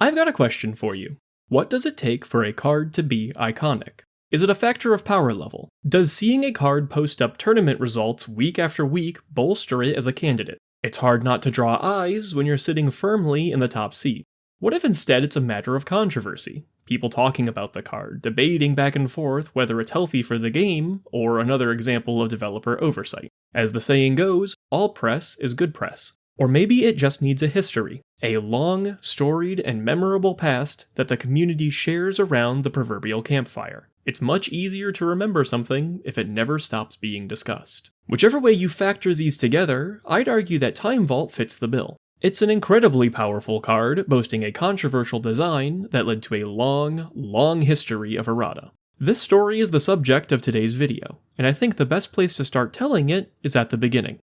I've got a question for you. What does it take for a card to be iconic? Is it a factor of power level? Does seeing a card post up tournament results week after week bolster it as a candidate? It's hard not to draw eyes when you're sitting firmly in the top seat. What if instead it's a matter of controversy? People talking about the card, debating back and forth whether it's healthy for the game, or another example of developer oversight. As the saying goes, all press is good press. Or maybe it just needs a history, a long, storied, and memorable past that the community shares around the proverbial campfire. It's much easier to remember something if it never stops being discussed. Whichever way you factor these together, I'd argue that Time Vault fits the bill. It's an incredibly powerful card, boasting a controversial design that led to a long history of errata. This story is the subject of today's video, and I think the best place to start telling it is at the beginning.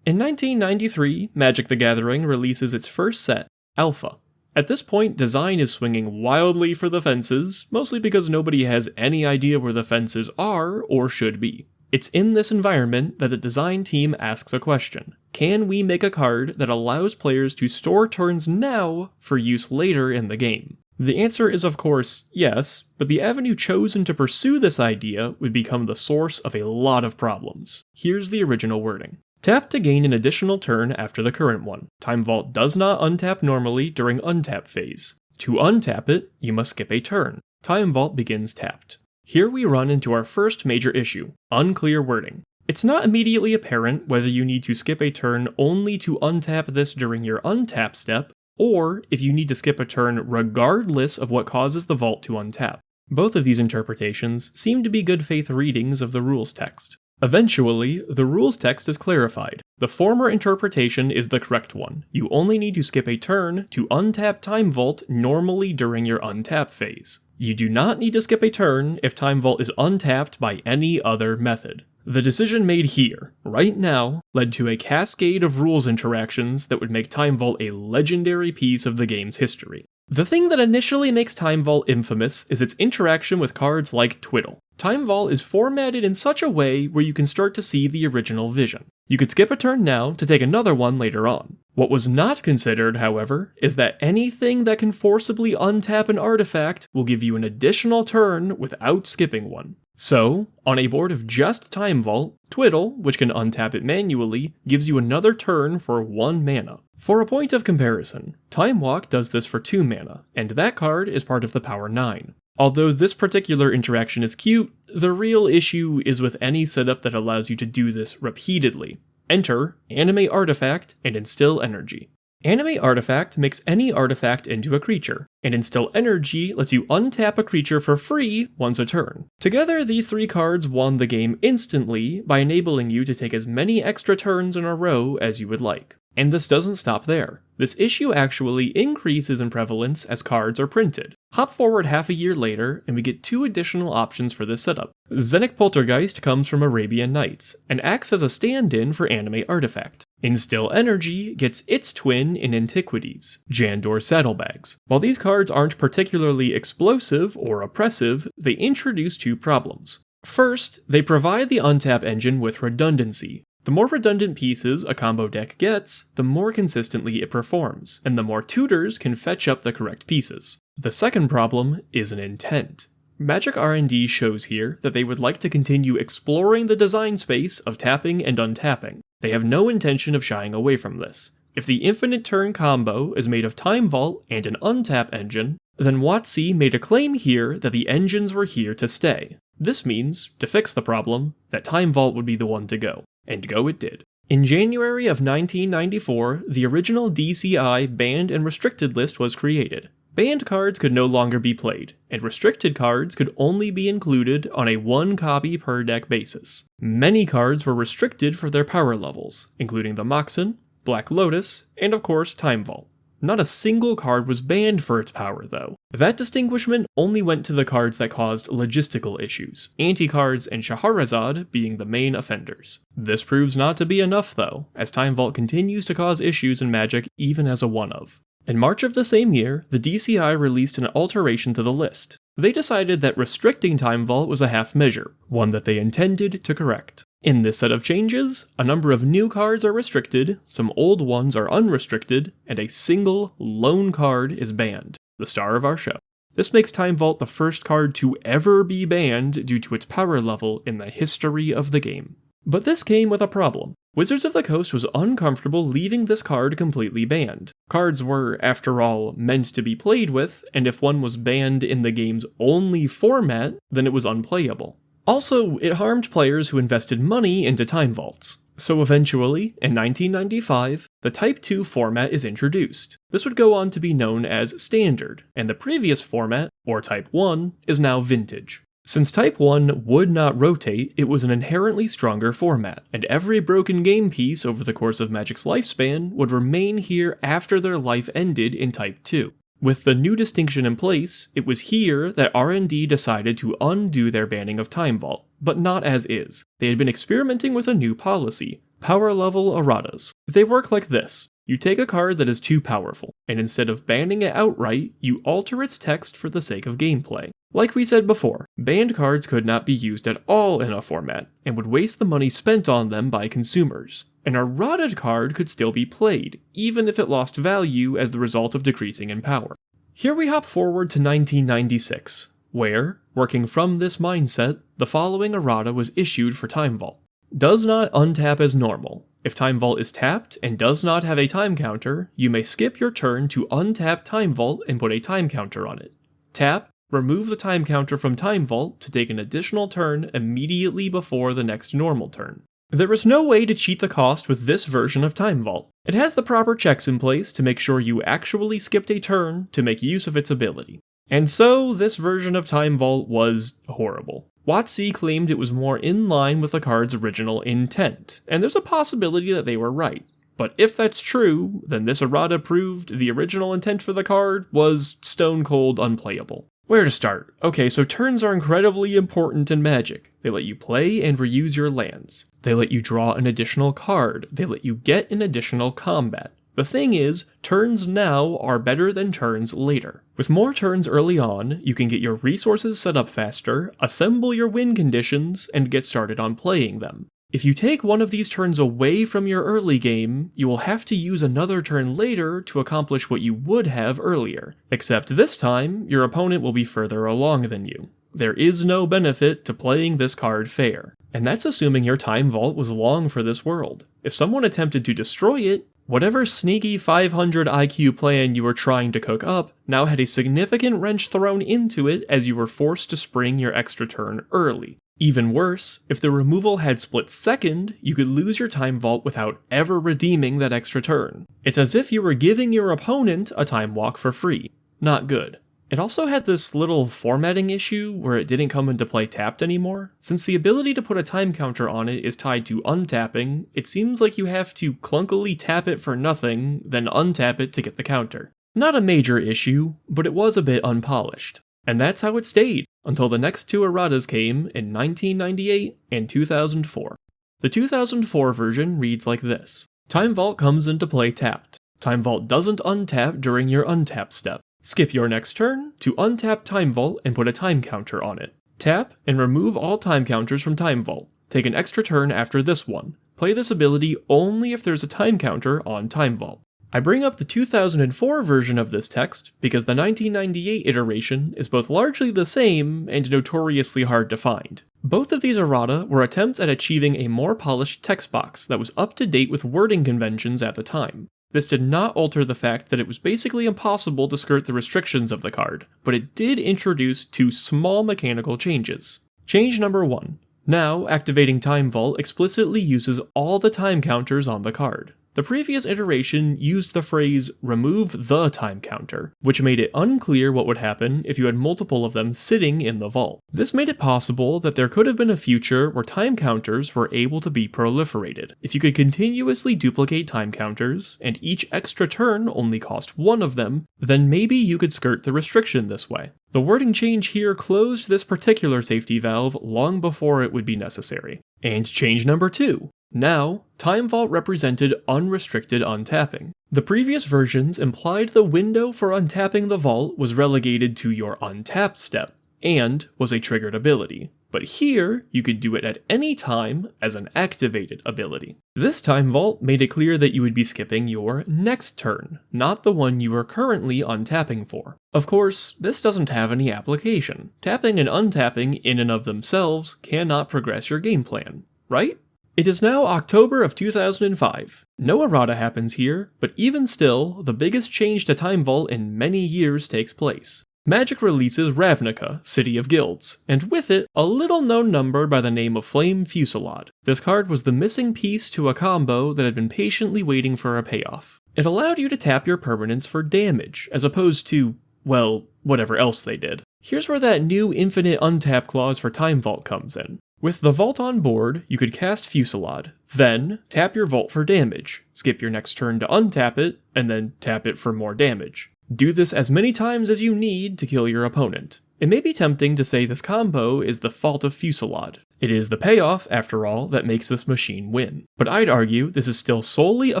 In 1993, Magic the Gathering releases its first set, Alpha. At this point, design is swinging wildly for the fences, mostly because nobody has any idea where the fences are or should be. It's in this environment that the design team asks a question. Can we make a card that allows players to store turns now for use later in the game? The answer is of course yes, but the avenue chosen to pursue this idea would become the source of a lot of problems. Here's the original wording. Tap to gain an additional turn after the current one. Time Vault does not untap normally during untap phase. To untap it, you must skip a turn. Time Vault begins tapped. Here we run into our first major issue, unclear wording. It's not immediately apparent whether you need to skip a turn only to untap this during your untap step, or if you need to skip a turn regardless of what causes the vault to untap. Both of these interpretations seem to be good faith readings of the rules text. Eventually, the rules text is clarified. The former interpretation is the correct one. You only need to skip a turn to untap Time Vault normally during your untap phase. You do not need to skip a turn if Time Vault is untapped by any other method. The decision made here, right now, led to a cascade of rules interactions that would make Time Vault a legendary piece of the game's history. The thing that initially makes Time Vault infamous is its interaction with cards like Twiddle. Time Vault is formatted in such a way where you can start to see the original vision. You could skip a turn now to take another one later on. What was not considered, however, is that anything that can forcibly untap an artifact will give you an additional turn without skipping one. So, on a board of just Time Vault, Twiddle, which can untap it manually, gives you another turn for 1 mana. For a point of comparison, Time Walk does this for 2 mana, and that card is part of the Power 9. Although this particular interaction is cute, the real issue is with any setup that allows you to do this repeatedly. Enter Animate Artifact and Instill Energy. Animate Artifact makes any artifact into a creature, and Instill Energy lets you untap a creature for free once a turn. Together, these 3 cards won the game instantly by enabling you to take as many extra turns in a row as you would like. And this doesn't stop there. This issue actually increases in prevalence as cards are printed. Hop forward half a year later, and we get 2 additional options for this setup. Zenik Poltergeist comes from Arabian Nights, and acts as a stand-in for Animate Artifact. Instill Energy gets its twin in Antiquities, Jandor Saddlebags. While these cards aren't particularly explosive or oppressive, they introduce 2 problems. First, they provide the untap engine with redundancy. The more redundant pieces a combo deck gets, the more consistently it performs, and the more tutors can fetch up the correct pieces. The second problem is an intent. Magic R&D shows here that they would like to continue exploring the design space of tapping and untapping. They have no intention of shying away from this. If the infinite turn combo is made of Time Vault and an untap engine, then WotC made a claim here that the engines were here to stay. This means, to fix the problem, that Time Vault would be the one to go. And go it did. In January of 1994, the original DCI banned and restricted list was created. Banned cards could no longer be played, and restricted cards could only be included on a 1 copy per deck basis. Many cards were restricted for their power levels, including the Moxen, Black Lotus, and of course Time Vault. Not a single card was banned for its power, though. That distinguishment only went to the cards that caused logistical issues, anti-cards and Shahrazad being the main offenders. This proves not to be enough, though, as Time Vault continues to cause issues in Magic even as a one-of. In March of the same year, the DCI released an alteration to the list. They decided that restricting Time Vault was a half measure, one that they intended to correct. In this set of changes, a number of new cards are restricted, some old ones are unrestricted, and a single lone card is banned. the star of our show. This makes Time Vault the first card to ever be banned due to its power level in the history of the game. But this came with a problem. Wizards of the Coast was uncomfortable leaving this card completely banned. Cards were, after all, meant to be played with, and if one was banned in the game's only format, then it was unplayable. Also, it harmed players who invested money into Time Vaults. So eventually, in 1995, the Type 2 format is introduced. This would go on to be known as Standard, and the previous format, or Type 1, is now Vintage. Since Type 1 would not rotate, it was an inherently stronger format, and every broken game piece over the course of Magic's lifespan would remain here after their life ended in Type 2. With the new distinction in place, it was here that R&D decided to undo their banning of Time Vault, but not as is. They had been experimenting with a new policy, Power-Level-Erratas. They work like this. You take a card that is too powerful, and instead of banning it outright, you alter its text for the sake of gameplay. Like we said before, banned cards could not be used at all in a format, and would waste the money spent on them by consumers. An errata card could still be played, even if it lost value as the result of decreasing in power. Here we hop forward to 1996, where, working from this mindset, the following errata was issued for Time Vault. Does not untap as normal. If Time Vault is tapped and does not have a time counter, you may skip your turn to untap Time Vault and put a time counter on it. Tap, remove the time counter from Time Vault to take an additional turn immediately before the next normal turn. There is no way to cheat the cost with this version of Time Vault. It has the proper checks in place to make sure you actually skipped a turn to make use of its ability. And so, this version of Time Vault was horrible. WotC claimed it was more in line with the card's original intent, and there's a possibility that they were right. But if that's true, then this errata proved the original intent for the card was stone cold unplayable. Where to start? Okay, so turns are incredibly important in Magic. They let you play and reuse your lands. They let you draw an additional card. They let you get an additional combat. The thing is, turns now are better than turns later. With more turns early on, you can get your resources set up faster, assemble your win conditions, and get started on playing them. If you take one of these turns away from your early game, you will have to use another turn later to accomplish what you would have earlier, except this time, your opponent will be further along than you. There is no benefit to playing this card fair, and that's assuming your Time Vault was long for this world. If someone attempted to destroy it, whatever sneaky 500 IQ plan you were trying to cook up now had a significant wrench thrown into it as you were forced to spring your extra turn early. Even worse, if the removal had split second, you could lose your Time Vault without ever redeeming that extra turn. It's as if you were giving your opponent a time walk for free. Not good. It also had this little formatting issue where it didn't come into play tapped anymore. Since the ability to put a time counter on it is tied to untapping, it seems like you have to clunkily tap it for nothing, then untap it to get the counter. Not a major issue, but it was a bit unpolished. And that's how it stayed, until the next two erratas came in 1998 and 2004. The 2004 version reads like this. Time Vault comes into play tapped. Time Vault doesn't untap during your untap step. Skip your next turn to untap Time Vault and put a time counter on it. Tap and remove all time counters from Time Vault. Take an extra turn after this one. Play this ability only if there's a time counter on Time Vault. I bring up the 2004 version of this text because the 1998 iteration is both largely the same and notoriously hard to find. Both of these errata were attempts at achieving a more polished text box that was up to date with wording conventions at the time. This did not alter the fact that it was basically impossible to skirt the restrictions of the card, but it did introduce two small mechanical changes. Change number 1. Now, activating Time Vault explicitly uses all the time counters on the card. The previous iteration used the phrase, remove the time counter, which made it unclear what would happen if you had multiple of them sitting in the vault. This made it possible that there could have been a future where time counters were able to be proliferated. If you could continuously duplicate time counters, and each extra turn only cost one of them, then maybe you could skirt the restriction this way. The wording change here closed this particular safety valve long before it would be necessary. And change number 2. Now, Time Vault represented unrestricted untapping. The previous versions implied the window for untapping the vault was relegated to your untap step, and was a triggered ability. But here, you could do it at any time as an activated ability. This Time Vault made it clear that you would be skipping your next turn, not the one you are currently untapping for. Of course, this doesn't have any application. Tapping and untapping in and of themselves cannot progress your game plan, right? It is now October of 2005. No errata happens here, but even still, the biggest change to Time Vault in many years takes place. Magic releases Ravnica, City of Guilds, and with it, a little-known number by the name of Flame Fusillade. This card was the missing piece to a combo that had been patiently waiting for a payoff. It allowed you to tap your permanents for damage, as opposed to, well, whatever else they did. Here's where that new infinite untap clause for Time Vault comes in. With the Vault on board, you could cast Fusillade, then tap your Vault for damage, skip your next turn to untap it, and then tap it for more damage. Do this as many times as you need to kill your opponent. It may be tempting to say this combo is the fault of Fusillade. It is the payoff, after all, that makes this machine win. But I'd argue this is still solely a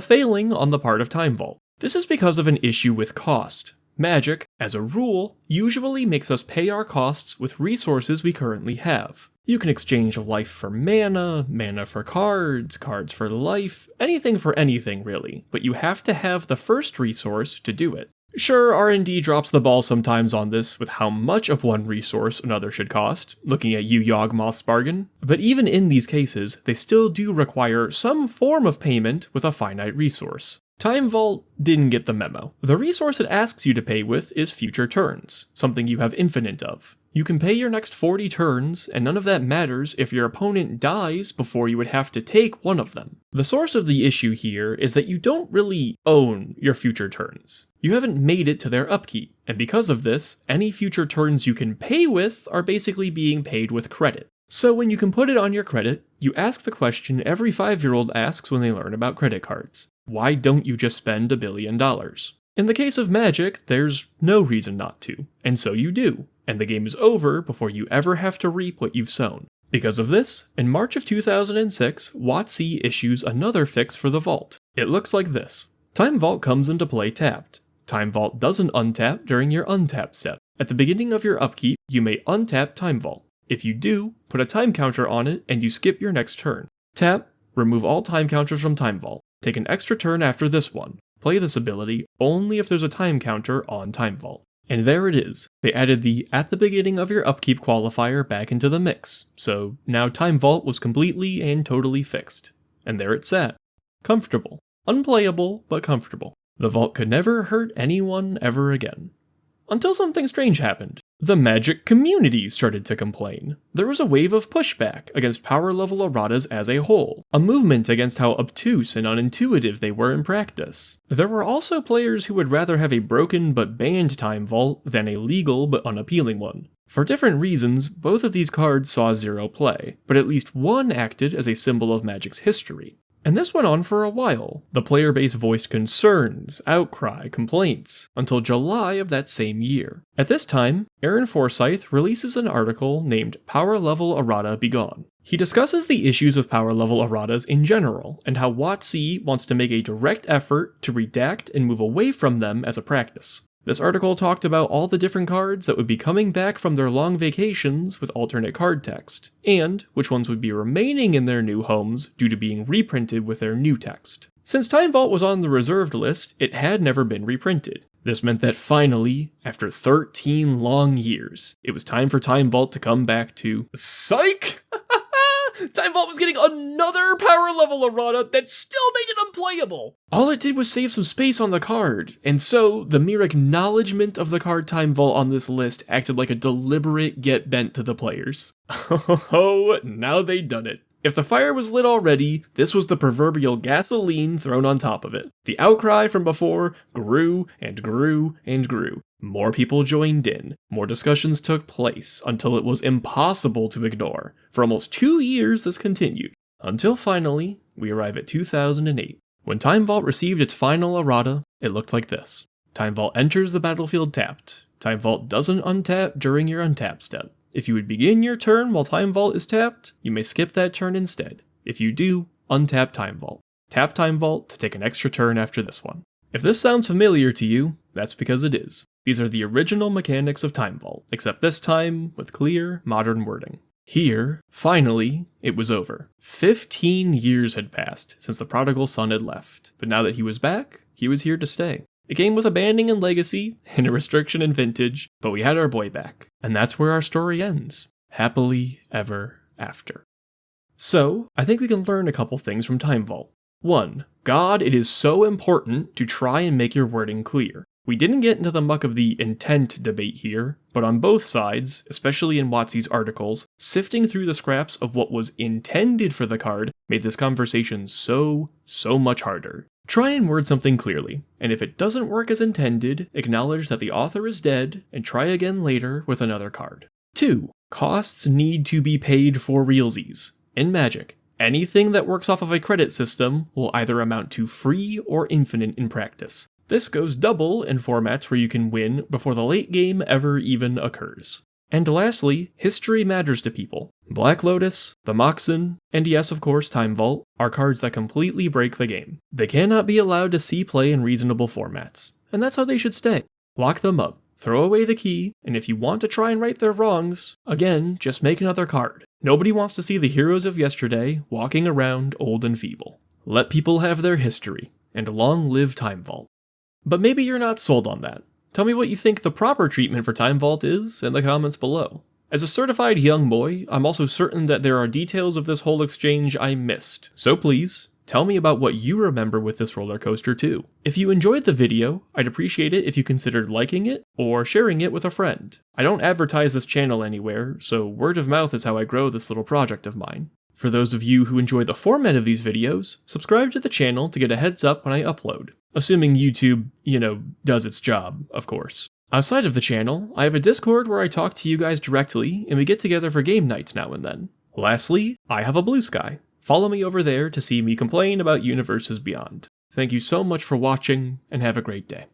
failing on the part of Time Vault. This is because of an issue with cost. Magic, as a rule, usually makes us pay our costs with resources we currently have. You can exchange life for mana, mana for cards, cards for life, anything for anything really, but you have to have the first resource to do it. Sure, R&D drops the ball sometimes on this with how much of one resource another should cost, looking at Yawgmoth's bargain, but even in these cases, they still do require some form of payment with a finite resource. Time Vault didn't get the memo. The resource it asks you to pay with is future turns, something you have infinite of. You can pay your next 40 turns, and none of that matters if your opponent dies before you would have to take one of them. The source of the issue here is that you don't really own your future turns. You haven't made it to their upkeep, and because of this, any future turns you can pay with are basically being paid with credit. So when you can put it on your credit, you ask the question every 5-year-old asks when they learn about credit cards. Why don't you just spend $1 billion? In the case of Magic, there's no reason not to, and so you do, and the game is over before you ever have to reap what you've sown. Because of this, in March of 2006, WotC issues another fix for the Vault. It looks like this. Time Vault comes into play tapped. Time Vault doesn't untap during your untap step. At the beginning of your upkeep, you may untap Time Vault. If you do, put a time counter on it and you skip your next turn. Tap, remove all time counters from Time Vault. Take an extra turn after this one. Play this ability only if there's a time counter on Time Vault. And there it is. They added the at the beginning of your upkeep qualifier back into the mix, so now Time Vault was completely and totally fixed. And there it sat. Comfortable. Unplayable, but comfortable. The Vault could never hurt anyone ever again. Until something strange happened. The Magic community started to complain. There was a wave of pushback against Power-Level-Erratas as a whole, a movement against how obtuse and unintuitive they were in practice. There were also players who would rather have a broken but banned Time Vault than a legal but unappealing one. For different reasons, both of these cards saw zero play, but at least one acted as a symbol of Magic's history. And this went on for a while. The player base voiced concerns, outcry, complaints, until July of that same year. At this time, Aaron Forsyth releases an article named Power-Level-Errata-B-Gone. He discusses the issues with power-level-erratas in general, and how WotC wants to make a direct effort to redact and move away from them as a practice. This article talked about all the different cards that would be coming back from their long vacations with alternate card text, and which ones would be remaining in their new homes due to being reprinted with their new text. Since Time Vault was on the reserved list, it had never been reprinted. This meant that finally, after 13 long years, it was time for Time Vault to come back to psych! Time Vault was getting another Power-Level-Errata that still made it unplayable! All it did was save some space on the card, and so the mere acknowledgement of the card Time Vault on this list acted like a deliberate get bent to the players. Oh, now they done it. If the fire was lit already, this was the proverbial gasoline thrown on top of it. The outcry from before grew and grew and grew. More people joined in, more discussions took place, until it was impossible to ignore. For almost 2 years this continued, until finally, we arrive at 2008. When Time Vault received its final errata, it looked like this. Time Vault enters the battlefield tapped. Time Vault doesn't untap during your untap step. If you would begin your turn while Time Vault is tapped, you may skip that turn instead. If you do, untap Time Vault. Tap Time Vault to take an extra turn after this one. If this sounds familiar to you, that's because it is. These are the original mechanics of Time Vault, except this time with clear, modern wording. Here, finally, it was over. 15 years had passed since the prodigal son had left, but now that he was back, he was here to stay. It came with a banning and legacy, and a restriction in vintage, but we had our boy back. And that's where our story ends. Happily ever after. So, I think we can learn a couple things from Time Vault. 1. God, it is so important to try and make your wording clear. We didn't get into the muck of the intent debate here, but on both sides, especially in WotC's articles, sifting through the scraps of what was intended for the card made this conversation so much harder. Try and word something clearly, and if it doesn't work as intended, acknowledge that the author is dead, and try again later with another card. 2. Costs need to be paid for realsies. In Magic, anything that works off of a credit system will either amount to free or infinite in practice. This goes double in formats where you can win before the late game ever even occurs. And lastly, history matters to people. Black Lotus, the Moxen, and yes, of course, Time Vault, are cards that completely break the game. They cannot be allowed to see play in reasonable formats, and that's how they should stay. Lock them up, throw away the key, and if you want to try and right their wrongs, again, just make another card. Nobody wants to see the heroes of yesterday walking around old and feeble. Let people have their history, and long live Time Vault. But maybe you're not sold on that. Tell me what you think the proper treatment for Time Vault is in the comments below. As a certified young boy, I'm also certain that there are details of this whole exchange I missed, so please, tell me about what you remember with this roller coaster too. If you enjoyed the video, I'd appreciate it if you considered liking it or sharing it with a friend. I don't advertise this channel anywhere, so word of mouth is how I grow this little project of mine. For those of you who enjoy the format of these videos, subscribe to the channel to get a heads up when I upload. Assuming YouTube, does its job, of course. Outside of the channel, I have a Discord where I talk to you guys directly, and we get together for game nights now and then. Lastly, I have a Blue Sky. Follow me over there to see me complain about universes beyond. Thank you so much for watching, and have a great day.